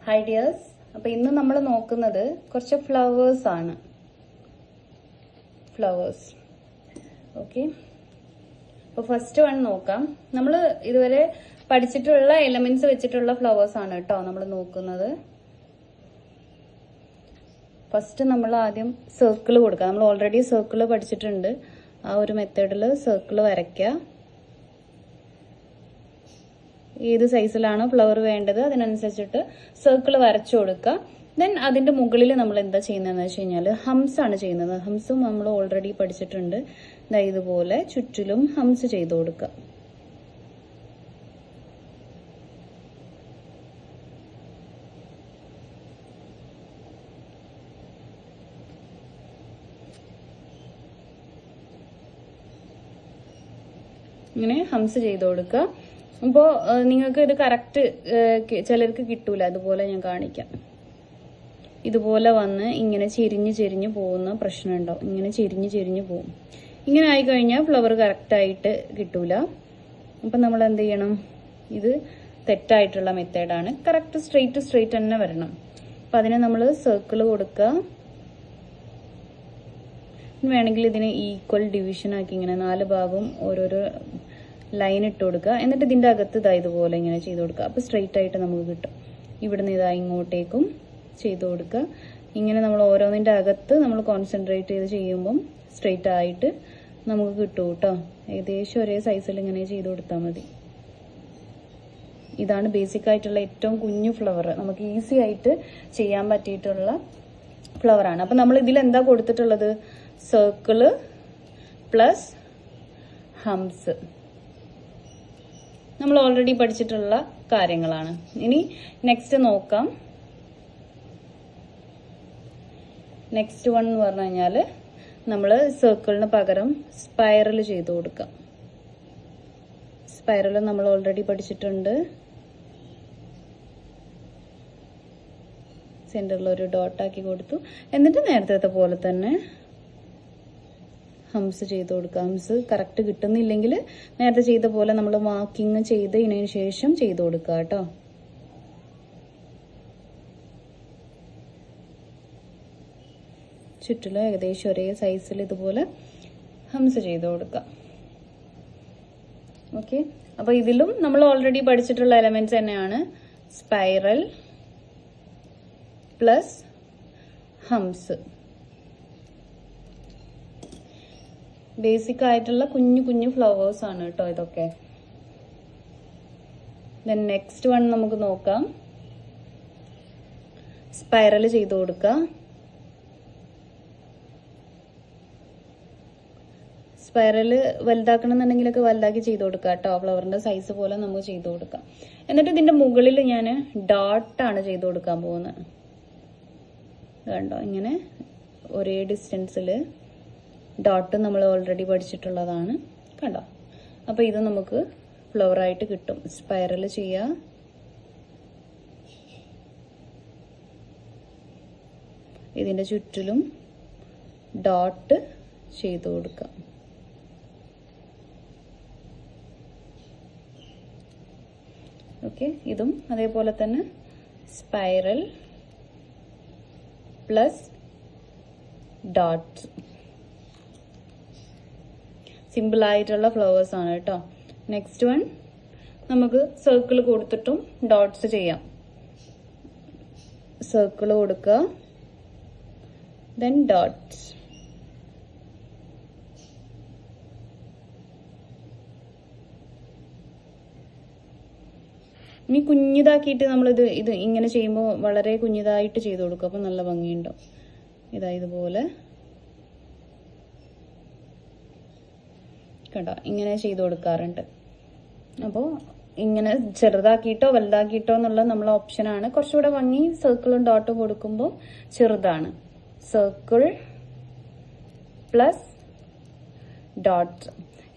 Hi dears. അപ്പോൾ ഇന്ന് നമ്മൾ നോക്കുന്നത് കുറച്ച് ഫ്ലവേഴ്സ് ആണ്. ഫ്ലവേഴ്സ്. ഓക്കെ, അപ്പോൾ ഫസ്റ്റ് വൺ നോക്കാം. നമ്മൾ ഇതുവരെ പഠിച്ചിട്ടുള്ള എലമെന്റ്സ് വെച്ചിട്ടുള്ള ഫ്ലവേഴ്സ് ആണ് കേട്ടോ നമ്മൾ നോക്കുന്നത്. ഫസ്റ്റ് നമ്മൾ ആദ്യം സർക്കിൾ കൊടുക്കുക. നമ്മൾ ഓൾറെഡി സർക്കിൾ പഠിച്ചിട്ടുണ്ട്. ആ ഒരു മെത്തേഡിൽ സർക്കിൾ വരയ്ക്കുക. ഏത് സൈസിലാണോ ഫ്ലവർ വേണ്ടത് അതിനനുസരിച്ചിട്ട് സർക്കിൾ വരച്ചു കൊടുക്കുക. ദെൻ അതിന്റെ മുകളിൽ നമ്മൾ എന്താ ചെയ്യുന്നതെന്ന് വെച്ച് കഴിഞ്ഞാൽ ഹംസ് ആണ് ചെയ്യുന്നത്. ഹംസും നമ്മൾ ഓൾറെഡി പഠിച്ചിട്ടുണ്ട്. ഇതുപോലെ ചുറ്റിലും ഹംസ് ചെയ്ത് കൊടുക്കുക. ഇങ്ങനെ ഹംസ് ചെയ്ത് കൊടുക്കുക. അപ്പോൾ നിങ്ങൾക്ക് ഇത് കറക്റ്റ് ചിലർക്ക് കിട്ടൂല. അതുപോലെ ഞാൻ കാണിക്കാം. ഇതുപോലെ വന്ന് ഇങ്ങനെ ചെരിഞ്ഞ് പോകുന്ന പ്രശ്നം ഉണ്ടാവും. ഇങ്ങനെ ചെരിഞ്ഞ് പോകും. ഇങ്ങനെ ആയിക്കഴിഞ്ഞാൽ ഫ്ലവർ കറക്റ്റായിട്ട് കിട്ടൂല. അപ്പം നമ്മൾ എന്ത് ചെയ്യണം? ഇത് തെറ്റായിട്ടുള്ള മെത്തേഡാണ്. കറക്റ്റ് സ്ട്രെയിറ്റ് തന്നെ വരണം. അപ്പം അതിന് നമ്മൾ സർക്കിൾ കൊടുക്കുക. വേണമെങ്കിൽ ഇതിനെ ഈക്വൽ ഡിവിഷൻ ആക്കി ഇങ്ങനെ 4 ഭാഗവും ഓരോരോ ലൈൻ ഇട്ട് കൊടുക്കുക. എന്നിട്ട് ഇതിന്റെ അകത്ത് ഇതുപോലെ ഇങ്ങനെ ചെയ്ത് കൊടുക്കുക. അപ്പോൾ സ്ട്രെയിറ്റ് ആയിട്ട് നമുക്ക് കിട്ടും. ഇവിടുന്ന് ഇങ്ങോട്ടേക്കും ചെയ്ത് കൊടുക്കുക. ഇങ്ങനെ നമ്മൾ ഓരോന്നിന്റെ അകത്ത് നമ്മൾ കോൺസെൻട്രേറ്റ് ചെയ്ത് ചെയ്യുമ്പം സ്ട്രെയിറ്റ് ആയിട്ട് നമുക്ക് കിട്ടും കേട്ടോ. ഏകദേശം ഒരേ സൈസിൽ ഇങ്ങനെ ചെയ്ത് കൊടുത്താൽ മതി. ഇതാണ് ബേസിക് ആയിട്ടുള്ള ഏറ്റവും കുഞ്ഞു ഫ്ലവർ. നമുക്ക് ഈസി ആയിട്ട് ചെയ്യാൻ പറ്റിയിട്ടുള്ള ഫ്ലവർ ആണ്. അപ്പൊ നമ്മൾ ഇതിൽ എന്താ കൊടുത്തിട്ടുള്ളത്? Circle plus hums. നമ്മൾ ഓൾറെഡി പഠിച്ചിട്ടുള്ള കാര്യങ്ങളാണ്. ഇനി നെക്സ്റ്റ് നോക്കാം. നെക്സ്റ്റ് വൺ എന്ന് പറഞ്ഞു കഴിഞ്ഞാൽ നമ്മൾ സർക്കിളിന് പകരം സ്പൈറൽ ചെയ്ത് കൊടുക്കാം. സ്പൈറൽ നമ്മൾ ഓൾറെഡി പഠിച്ചിട്ടുണ്ട്. സെന്ററിൽ ഒരു ഡോട്ടാക്കി കൊടുത്തു. എന്നിട്ട് നേരത്തെ പോലെ തന്നെ ഹംസ് ചെയ്ത് കൊടുക്കുക. ഹംസ് കറക്റ്റ് കിട്ടുന്നില്ലെങ്കിൽ നേരത്തെ ചെയ്ത പോലെ നമ്മൾ മാർക്കിങ് ചെയ്തതിനു ശേഷം ചെയ്ത് കൊടുക്കുക കേട്ടോ. ചുറ്റിലും ഏകദേശം ഒരേ സൈസിൽ ഇതുപോലെ ഹംസ് ചെയ്ത് കൊടുക്കുക. ഓക്കെ, അപ്പൊ ഇതിലും നമ്മൾ ഓൾറെഡി പഠിച്ചിട്ടുള്ള എലമെന്റ്സ് തന്നെയാണ്. Spiral plus ഹംസ്. ബേസിക് ആയിട്ടുള്ള കുഞ്ഞു ഫ്ലവേഴ്സ് ആണ് കേട്ടോ ഇതൊക്കെ. ദെൻ നെക്സ്റ്റ് വൺ നമുക്ക് നോക്കാം. സ്പൈറൽ ചെയ്ത് കൊടുക്കുക. സ്പൈറൽ വലുതാക്കണം എന്നുണ്ടെങ്കിലൊക്കെ വലുതാക്കി ചെയ്ത് കൊടുക്കുക കേട്ടോ. ഫ്ലവറിന്റെ സൈസ് പോലെ നമുക്ക് ചെയ്ത് കൊടുക്കാം. എന്നിട്ട് ഇതിന്റെ മുകളിൽ ഞാൻ ഡോട്ടാണ് ചെയ്ത് കൊടുക്കാൻ പോകുന്നത്. കണ്ടോ, ഇങ്ങനെ ഒരേ ഡിസ്റ്റൻസിൽ ഡോട്ട് നമ്മൾ ഓൾറെഡി പഠിച്ചിട്ടുള്ളതാണ്. കണ്ടോ, അപ്പൊ ഇത് നമുക്ക് ഫ്ലവർ ആയിട്ട് കിട്ടും. സ്പൈറൽ ചെയ്യുക. ഇതിന്റെ ചുറ്റിലും ഡോട്ട് ചെയ്ത് കൊടുക്കാം. ഓക്കെ, ഇതും അതേപോലെ തന്നെ സ്പൈറൽ പ്ലസ് ഡോട്ട്സ്. സിമ്പിൾ ആയിട്ടുള്ള ഫ്ലവേഴ്സ് ആണ് കേട്ടോ. നെക്സ്റ്റ് വൺ നമുക്ക് സർക്കിൾ കൊടുത്തിട്ടും ഡോട്ട്സ് ചെയ്യാം. സർക്കിൾ കൊടുക്കുക, ദെൻ ഡോട്ട്സ്. ഇനി കുഞ്ഞിതാക്കിയിട്ട് നമ്മളിത് ഇങ്ങനെ ചെയ്യുമ്പോൾ വളരെ കുഞ്ഞിതായിട്ട് ചെയ്ത് കൊടുക്കും. അപ്പം നല്ല ഭംഗിയുണ്ടാവും. ഇതുപോലെ കേട്ടോ, ഇങ്ങനെ ചെയ്ത് കൊടുക്കാറുണ്ട്. അപ്പോൾ ഇങ്ങനെ ചെറുതാക്കിയിട്ടോ വലുതാക്കിയിട്ടോ എന്നുള്ള നമ്മളെ ഓപ്ഷനാണ്. കുറച്ചുകൂടെ ഭംഗി സർക്കിളും ഡോട്ടും കൊടുക്കുമ്പോൾ ചെറുതാണ്. Circle plus dot.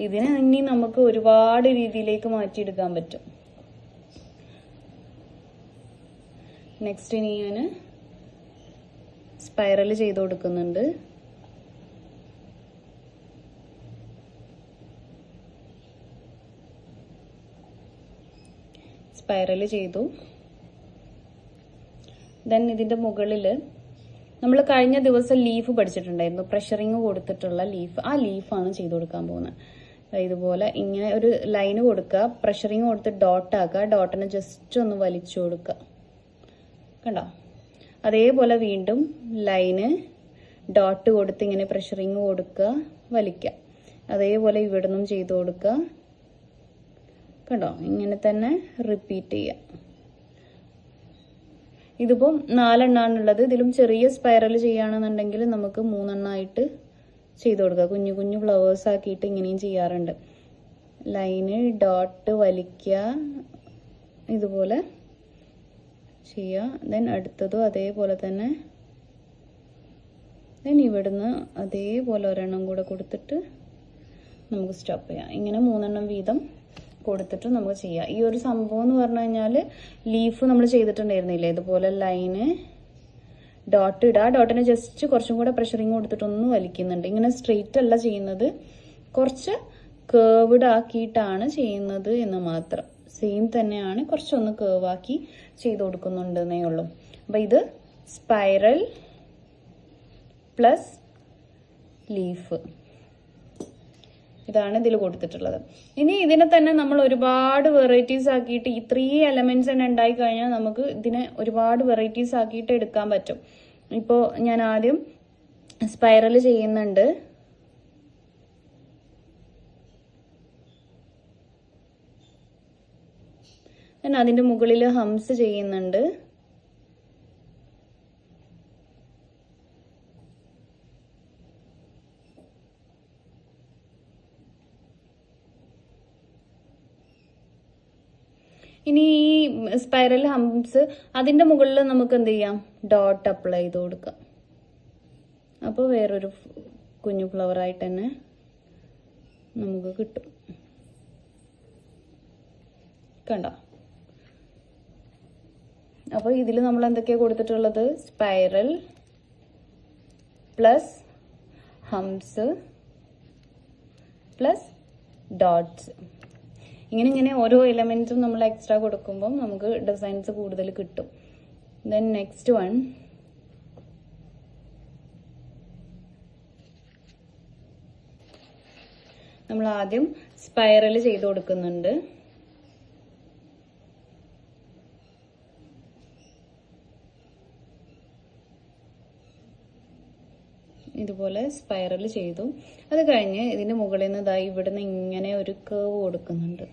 ഇതിനെ ഇനി നമുക്ക് ഒരുപാട് രീതിയിലേക്ക് മാറ്റിയെടുക്കാൻ പറ്റും. നെക്സ്റ്റ് ഇനി ഞാൻ സ്പൈറൽ ചെയ്ത് കൊടുക്കുന്നുണ്ട്. സ്പൈറൽ ചെയ്തു. ദെൻ ഇതിന്റെ മുകളിൽ നമ്മൾ കഴിഞ്ഞ ദിവസം ലീഫ് പഠിച്ചിട്ടുണ്ടായിരുന്നു, പ്രഷറിങ് കൊടുത്തിട്ടുള്ള ലീഫ്. ആ ലീഫാണ് ചെയ്ത് കൊടുക്കാൻ പോകുന്നത്. ഇതുപോലെ ഇങ്ങനെ ഒരു ലൈന് കൊടുക്കുക, പ്രഷറിങ് കൊടുത്ത് ഡോട്ട് ആക്കുക, ഡോട്ടിനെ ജസ്റ്റ് ഒന്ന് വലിച്ചു കൊടുക്കുക. കണ്ടോ? അതേപോലെ വീണ്ടും ലൈന് ഡോട്ട് കൊടുത്ത് ഇങ്ങനെ പ്രഷറിങ് കൊടുക്കുക, വലിക്കുക. അതേപോലെ ഇവിടെ നിന്നും ചെയ്ത് കൊടുക്കുക. കണ്ടോ? ഇങ്ങനെ തന്നെ റിപ്പീറ്റ് ചെയ്യുക. ഇതിപ്പം 4 എണ്ണാണുള്ളത്. ഇതിലും ചെറിയ സ്പൈറൽ ചെയ്യുകയാണെന്നുണ്ടെങ്കിൽ നമുക്ക് 3 എണ്ണമായിട്ട് ചെയ്ത് കൊടുക്കുക. കുഞ്ഞു കുഞ്ഞു ഫ്ലവേഴ്സ് ആക്കിയിട്ട് ഇങ്ങനെയും ചെയ്യാറുണ്ട്. ലൈന് ഡോട്ട് വലിക്കുക, ഇതുപോലെ ചെയ്യുക. ദെൻ അടുത്തതും അതേപോലെ തന്നെ. ദെൻ ഇവിടുന്ന് അതേപോലെ ഒരെണ്ണം കൂടെ കൊടുത്തിട്ട് നമുക്ക് സ്റ്റോപ്പ് ചെയ്യാം. ഇങ്ങനെ 3 എണ്ണം വീതം കൊടുത്തിട്ട് നമുക്ക് ചെയ്യാം. ഈ ഒരു സംഭവം എന്ന് പറഞ്ഞു കഴിഞ്ഞാൽ ലീഫ് നമ്മൾ ചെയ്തിട്ടുണ്ടായിരുന്നില്ലേ, ഇതുപോലെ ലൈന് ഡോട്ട് ഇടുക, ഡോട്ടിന് ജസ്റ്റ് കുറച്ചും കൂടെ പ്രഷറിങ് കൊടുത്തിട്ടൊന്ന് വലിക്കുന്നുണ്ട്. ഇങ്ങനെ സ്ട്രെയിറ്റ് അല്ല ചെയ്യുന്നത്, കുറച്ച് കേർവ്ഡ് ആക്കിയിട്ടാണ് ചെയ്യുന്നത് എന്ന് മാത്രം. സെയിം തന്നെയാണ്, കുറച്ചൊന്ന് കേർവ് ആക്കി ചെയ്ത് കൊടുക്കുന്നുണ്ടെന്നേ ഉള്ളൂ. അപ്പം ഇത് സ്പൈറൽ പ്ലസ് ലീഫ്, ഇതാണ് ഇതിൽ കൊടുത്തിട്ടുള്ളത്. ഇനി ഇതിനെ തന്നെ നമ്മൾ ഒരുപാട് വെറൈറ്റീസ് ആക്കിയിട്ട് ഈ 3 എലമെന്റ്സ് തന്നെ ഉണ്ടായി കഴിഞ്ഞാൽ നമുക്ക് ഇതിനെ ഒരുപാട് വെറൈറ്റീസ് ആക്കിയിട്ട് എടുക്കാൻ പറ്റും. ഇപ്പോൾ ഞാൻ ആദ്യം സ്പൈറൽ ചെയ്യുന്നുണ്ട്. ഞാൻ അതിന്റെ മുകളിൽ ഹംസ് ചെയ്യുന്നുണ്ട്. ഇനി ഈ സ്പൈറൽ ഹംസ് അതിന്റെ മുകളിൽ നമുക്ക് എന്ത് ചെയ്യാം, ഡോട്ട് അപ്ലൈ ചെയ്ത് കൊടുക്കാം. അപ്പോൾ വേറൊരു കുഞ്ഞു ഫ്ലവർ ആയിട്ട് തന്നെ നമുക്ക് കിട്ടും. കണ്ടോ? അപ്പോൾ ഇതിൽ നമ്മൾ എന്തൊക്കെയാണ് കൊടുത്തിട്ടുള്ളത്? Spiral plus hums plus dots. ഇങ്ങനെ ഓരോ എലമെന്റ്സും നമ്മൾ എക്സ്ട്രാ കൊടുക്കുമ്പോൾ നമുക്ക് ഡിസൈൻസ് കൂടുതൽ കിട്ടും. ദെൻ നെക്സ്റ്റ് വൺ, നമ്മൾ ആദ്യം സ്പൈറൽ ചെയ്ത് കൊടുക്കുന്നുണ്ട്. ഇതുപോലെ സ്പൈറൽ ചെയ്തു. അത് കഴിഞ്ഞ് ഇതിന്റെ മുകളിൽ നിന്ന് ഇതായി ഇവിടുന്ന് ഇങ്ങനെ ഒരു കേവ് കൊടുക്കുന്നുണ്ട്.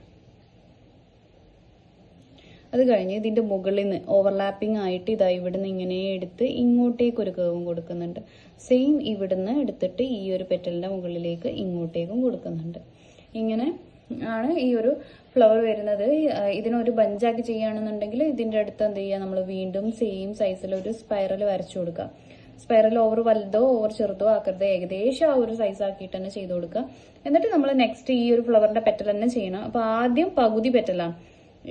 അത് കഴിഞ്ഞ് ഇതിന്റെ മുകളിൽ നിന്ന് ഓവർലാപ്പിംഗ് ആയിട്ട് ഇതായി ഇവിടുന്ന് ഇങ്ങനെ എടുത്ത് ഇങ്ങോട്ടേക്ക് ഒരു കേവും കൊടുക്കുന്നുണ്ട്. സെയിം ഇവിടുന്ന് എടുത്തിട്ട് ഈ ഒരു പെറ്റലിന്റെ മുകളിലേക്ക് ഇങ്ങോട്ടേക്കും കൊടുക്കുന്നുണ്ട്. ഇങ്ങനെ ആണ് ഈ ഒരു ഫ്ലവർ വരുന്നത്. ഇതിനൊരു ബഞ്ചാക്കി ചെയ്യുകയാണെന്നുണ്ടെങ്കിൽ ഇതിന്റെ അടുത്ത് എന്ത് ചെയ്യുക, നമ്മൾ വീണ്ടും സെയിം സൈസിൽ ഒരു സ്പൈറൽ വരച്ചു കൊടുക്കുക. സ്പൈറൽ ഓവർ വലുതോ ഓവർ ചെറുതോ ആക്കരുത്, ഏകദേശം ആ ഒരു സൈസ് ആക്കിയിട്ട് തന്നെ ചെയ്ത് കൊടുക്കുക. എന്നിട്ട് നമ്മൾ നെക്സ്റ്റ് ഈ ഒരു ഫ്ലവറിന്റെ പെറ്റൽ തന്നെ ചെയ്യണം. അപ്പൊ ആദ്യം പകുതി പെറ്റലാണ്,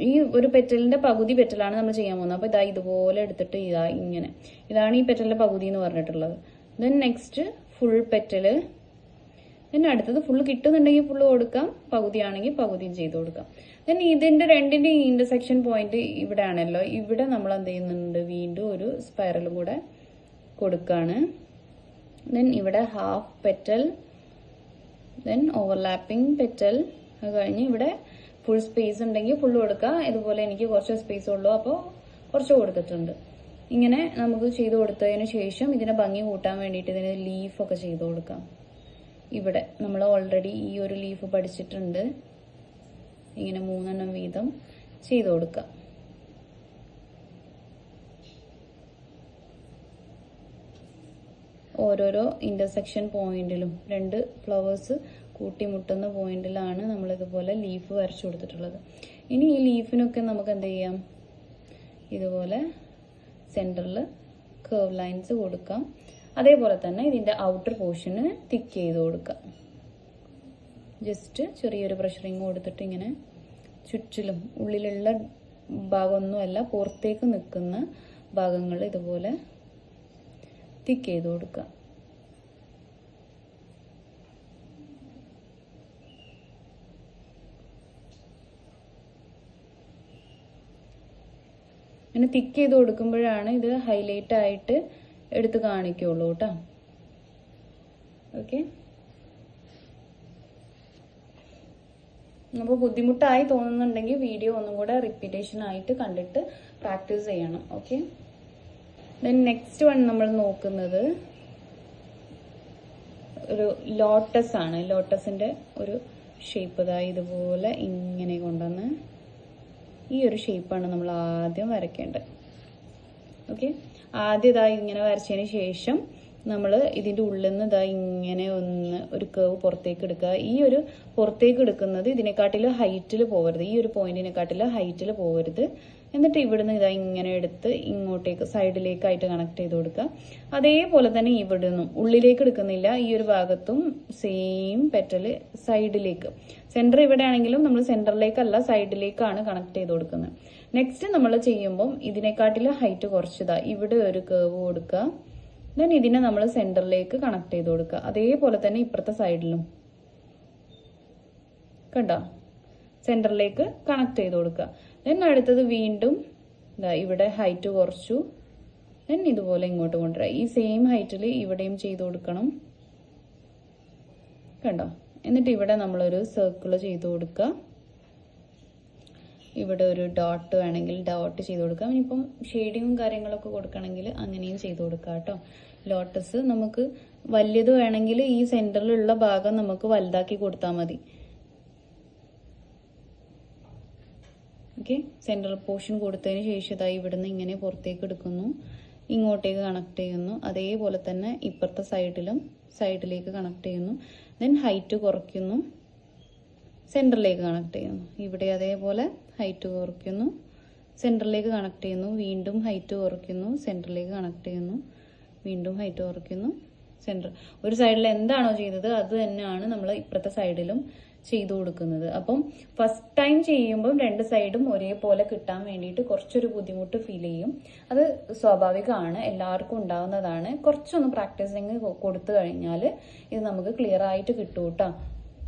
ഈ ഒരു പെറ്റലിന്റെ പകുതി പെറ്റലാണ് നമ്മൾ ചെയ്യാൻ പോകുന്നത്. അപ്പൊ ഇതാ ഇതുപോലെ എടുത്തിട്ട് ഇതാ ഇങ്ങനെ, ഇതാണ് ഈ പെറ്റലിന്റെ പകുതി എന്ന് പറഞ്ഞിട്ടുള്ളത്. Then next full petal, then അടുത്തത് ഫുള്ള് കിട്ടുന്നുണ്ടെങ്കിൽ ഫുള്ള് കൊടുക്കാം, പകുതിയാണെങ്കിൽ പകുതിയും ചെയ്ത് കൊടുക്കാം. ദെൻ ഇതിന്റെ രണ്ടിന്റെ ഇന്റർസെക്ഷൻ പോയിന്റ് ഇവിടെ ആണല്ലോ, ഇവിടെ നമ്മൾ എന്ത് ചെയ്യുന്നുണ്ട്, വീണ്ടും ഒരു സ്പൈറലും കൂടെ കൊടുക്കാണ്. ദെൻ ഇവിടെ half petal, then overlapping petal. അത് കഴിഞ്ഞ് ഇവിടെ ഫുൾ സ്പേസ് ഉണ്ടെങ്കിൽ ഫുള്ള് കൊടുക്കുക. ഇതുപോലെ എനിക്ക് കുറച്ച് സ്പേസ് ഉള്ളൂ, അപ്പോൾ കുറച്ച് കൊടുത്തിട്ടുണ്ട്. ഇങ്ങനെ നമുക്ക് ചെയ്ത് കൊടുത്തതിന് ശേഷം ഇതിനെ ഭംഗി കൂട്ടാൻ വേണ്ടിയിട്ട് ഇതിന് ലീഫൊക്കെ ചെയ്ത് കൊടുക്കാം. ഇവിടെ നമ്മൾ ഓൾറെഡി ഈ ഒരു ലീഫ് പഠിച്ചിട്ടുണ്ട്. ഇങ്ങനെ 3 എണ്ണം വീതം ചെയ്ത് കൊടുക്കാം. ഓരോരോ ഇന്റർസെക്ഷൻ പോയിന്റിലും 2 ഫ്ലവേഴ്സ് കൂട്ടിമുട്ടുന്ന പോയിന്റിലാണ് നമ്മൾ ഇതുപോലെ ലീഫ് വരച്ചു കൊടുത്തിട്ടുള്ളത്. ഇനി ഈ ലീഫിനൊക്കെ നമുക്ക് എന്ത് ചെയ്യാം, ഇതുപോലെ സെന്ററിൽ കർവ് ലൈൻസ് കൊടുക്കാം. അതേപോലെ തന്നെ ഇതിന്റെ ഔട്ടർ പോർഷന് തിക്ക് ചെയ്ത് കൊടുക്കാം. ജസ്റ്റ് ചെറിയൊരു പ്രഷറിങ് കൊടുത്തിട്ട് ഇങ്ങനെ ചുറ്റിലും, ഉള്ളിലുള്ള ഭാഗമൊന്നുമല്ല പുറത്തേക്ക് നിൽക്കുന്ന ഭാഗങ്ങൾ ഇതുപോലെ തിക്ക് ചെയ്ത് കൊടുക്കുക. ഇങ്ങനെ തിക്ക് ചെയ്ത് കൊടുക്കുമ്പോഴാണ് ഇത് ഹൈലൈറ്റ് ആയിട്ട് എടുത്ത് കാണിക്കുള്ളൂ കേട്ടോ. ഓക്കെ, അപ്പോൾ ബുദ്ധിമുട്ടായി തോന്നുന്നുണ്ടെങ്കിൽ വീഡിയോ ഒന്നും കൂടെ റിപ്പീറ്റേഷൻ ആയിട്ട് കണ്ടിട്ട് പ്രാക്ടീസ് ചെയ്യണം. ഓക്കെ, ദെൻ നെക്സ്റ്റ് വൺ നമ്മൾ നോക്കുന്നത് ഒരു ലോട്ടസ് ആണ്. ലോട്ടസിന്റെ ഒരു ഷേപ്പ് ഇതാ ഇതുപോലെ ഇങ്ങനെ കൊണ്ടുവന്ന് ഈ ഒരു ഷേപ്പാണ് നമ്മൾ ആദ്യം വരയ്ക്കേണ്ടത്. ഓക്കെ, ആദ്യം ഇതാ ഇങ്ങനെ വരച്ചതിന് ശേഷം നമ്മൾ ഇതിൻ്റെ ഉള്ളിൽ നിന്ന് ഇതാ ഇങ്ങനെ ഒന്ന് ഒരു കേവ് പുറത്തേക്ക് എടുക്കുക. ഈ ഒരു പുറത്തേക്ക് എടുക്കുന്നത് ഇതിനെക്കാട്ടിലും ഹൈറ്റിൽ പോകരുത്, ഈ ഒരു പോയിന്റിനെക്കാട്ടിലും ഹൈറ്റിൽ പോകരുത്. എന്നിട്ട് ഇവിടുന്ന് ഇതാ ഇങ്ങനെ എടുത്ത് ഇങ്ങോട്ടേക്ക് സൈഡിലേക്കായിട്ട് കണക്ട് ചെയ്ത് കൊടുക്കുക. അതേപോലെ തന്നെ ഇവിടുന്നും ഉള്ളിലേക്ക് എടുക്കുന്നില്ല, ഈ ഒരു ഭാഗത്തും സെയിം പെറ്റല് സൈഡിലേക്ക്. സെന്റർ ഇവിടെ ആണെങ്കിലും നമ്മൾ സെന്ററിലേക്കല്ല സൈഡിലേക്കാണ് കണക്ട് ചെയ്ത് കൊടുക്കുന്നത്. നെക്സ്റ്റ് നമ്മൾ ചെയ്യുമ്പം ഇതിനെക്കാട്ടിലും ഹൈറ്റ് കുറച്ചതാ ഇവിടെ ഒരു കേവ് കൊടുക്കുക. ദെൻ ഇതിനെ നമ്മൾ സെന്ററിലേക്ക് കണക്ട് ചെയ്ത് കൊടുക്കുക. അതേപോലെ തന്നെ ഇപ്പുറത്തെ സൈഡിലും കണ്ടോ സെന്ററിലേക്ക് കണക്ട് ചെയ്ത് കൊടുക്കുക. ദെൻ അടുത്തത് വീണ്ടും ഇവിടെ ഹൈറ്റ് കുറച്ചു. ദെൻ ഇതുപോലെ ഇങ്ങോട്ട് കൊണ്ടുവരിക. ഈ സെയിം ഹൈറ്റിൽ ഇവിടെയും ചെയ്ത് കൊടുക്കണം. കണ്ടോ, എന്നിട്ട് ഇവിടെ നമ്മളൊരു സർക്കിൾ ചെയ്ത് കൊടുക്കുക. ഇവിടെ ഒരു ഡോട്ട് വേണമെങ്കിൽ ഡോട്ട് ചെയ്ത് കൊടുക്കാം. ഇനിയിപ്പം ഷെയ്ഡിങ്ങും കാര്യങ്ങളൊക്കെ കൊടുക്കണമെങ്കിൽ അങ്ങനെയും ചെയ്ത് കൊടുക്കാം കേട്ടോ. ലോട്ടസ് നമുക്ക് വലിയത് വേണമെങ്കിൽ ഈ സെന്ററിലുള്ള ഭാഗം നമുക്ക് വലുതാക്കി കൊടുത്താൽ മതി. ഓക്കെ, സെൻട്രൽ പോർഷൻ കൊടുത്തതിന് ശേഷം ഇതായി ഇവിടുന്ന് ഇങ്ങനെ പുറത്തേക്ക് എടുക്കുന്നു, ഇങ്ങോട്ടേക്ക് കണക്ട് ചെയ്യുന്നു. അതേപോലെ തന്നെ ഇപ്പുറത്തെ സൈഡിലേക്ക് കണക്ട് ചെയ്യുന്നു. ദെൻ ഹൈറ്റ് കുറയ്ക്കുന്നു, സെൻറ്ററിലേക്ക് കണക്ട് ചെയ്യുന്നു. ഇവിടെ അതേപോലെ ഹൈറ്റ് കുറയ്ക്കുന്നു, സെൻറ്ററിലേക്ക് കണക്ട് ചെയ്യുന്നു. വീണ്ടും ഹൈറ്റ് കുറയ്ക്കുന്നു, സെൻറ്ററിലേക്ക് കണക്ട് ചെയ്യുന്നു. വീണ്ടും ഹൈറ്റ് കുറയ്ക്കുന്നു, സെൻറ്റർ. ഒരു സൈഡിൽ എന്താണോ ചെയ്തത് അത് തന്നെയാണ് നമ്മൾ ഇപ്പുറത്തെ സൈഡിലും ചെയ്തു കൊടുക്കുന്നത്. അപ്പം ഫസ്റ്റ് ടൈം ചെയ്യുമ്പം രണ്ട് സൈഡും ഒരേപോലെ കിട്ടാൻ വേണ്ടിയിട്ട് കുറച്ചൊരു ബുദ്ധിമുട്ട് ഫീൽ ചെയ്യും. അത് സ്വാഭാവികമാണ്, എല്ലാവർക്കും ഉണ്ടാവുന്നതാണ്. കുറച്ചൊന്ന് പ്രാക്ടീസിങ് കൊടുത്തു കഴിഞ്ഞാൽ ഇത് നമുക്ക് ക്ലിയർ ആയിട്ട് കിട്ടും കേട്ടോ.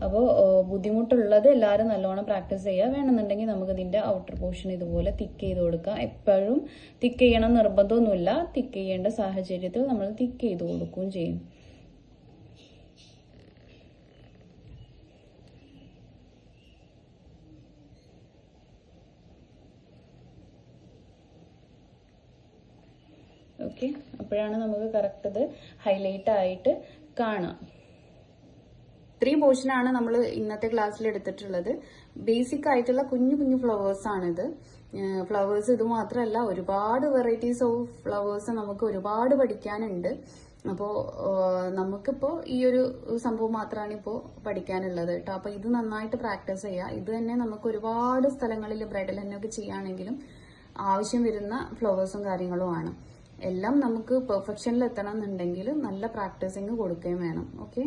അപ്പോൾ ബുദ്ധിമുട്ടുള്ളത് എല്ലാവരും നല്ലോണം പ്രാക്ടീസ് ചെയ്യുക. വേണമെന്നുണ്ടെങ്കിൽ നമുക്ക് ഇതിൻ്റെ ഔട്ടർ പോർഷൻ ഇതുപോലെ തിക്ക് ചെയ്ത് കൊടുക്കാം. എപ്പോഴും തിക്ക് ചെയ്യണം നിർബന്ധമൊന്നുമില്ല. തിക്ക് ചെയ്യേണ്ട സാഹചര്യത്തിൽ നമ്മൾ തിക്ക് ചെയ്ത് കൊടുക്കുകയും ചെയ്യും. ഓക്കെ, അപ്പോഴാണ് നമുക്ക് കറക്റ്റ് ഇത് ഹൈലൈറ്റ് ആയിട്ട് കാണാം. ഇത്രയും പോർഷനാണ് നമ്മൾ ഇന്നത്തെ ക്ലാസ്സിൽ എടുത്തിട്ടുള്ളത്. ബേസിക് ആയിട്ടുള്ള കുഞ്ഞു കുഞ്ഞു ഫ്ലവേഴ്സ് ആണിത്. ഫ്ലവേഴ്സ് ഇത് മാത്രമല്ല, ഒരുപാട് വെറൈറ്റീസ് ഓഫ് ഫ്ലവേഴ്സ് നമുക്ക് ഒരുപാട് പഠിക്കാനുണ്ട്. അപ്പോൾ നമുക്കിപ്പോൾ ഈ ഒരു സംഭവം മാത്രമാണ് ഇപ്പോൾ പഠിക്കാനുള്ളത് കേട്ടോ. അപ്പോൾ ഇത് നന്നായിട്ട് പ്രാക്ടീസ് ചെയ്യുക. ഇത് തന്നെ നമുക്ക് ഒരുപാട് സ്ഥലങ്ങളിൽ ബ്രൈഡൽ ഹെന്നൊക്കെ ചെയ്യുകയാണെങ്കിലും ആവശ്യം വരുന്ന ഫ്ലവേഴ്സും കാര്യങ്ങളുമാണ്. എല്ലാം നമുക്ക് പെർഫെക്ഷനിൽ എത്തണം എന്നുണ്ടെങ്കിൽ നല്ല പ്രാക്ടീസിങ് കൊടുക്കുകയും വേണം. ഓക്കെ.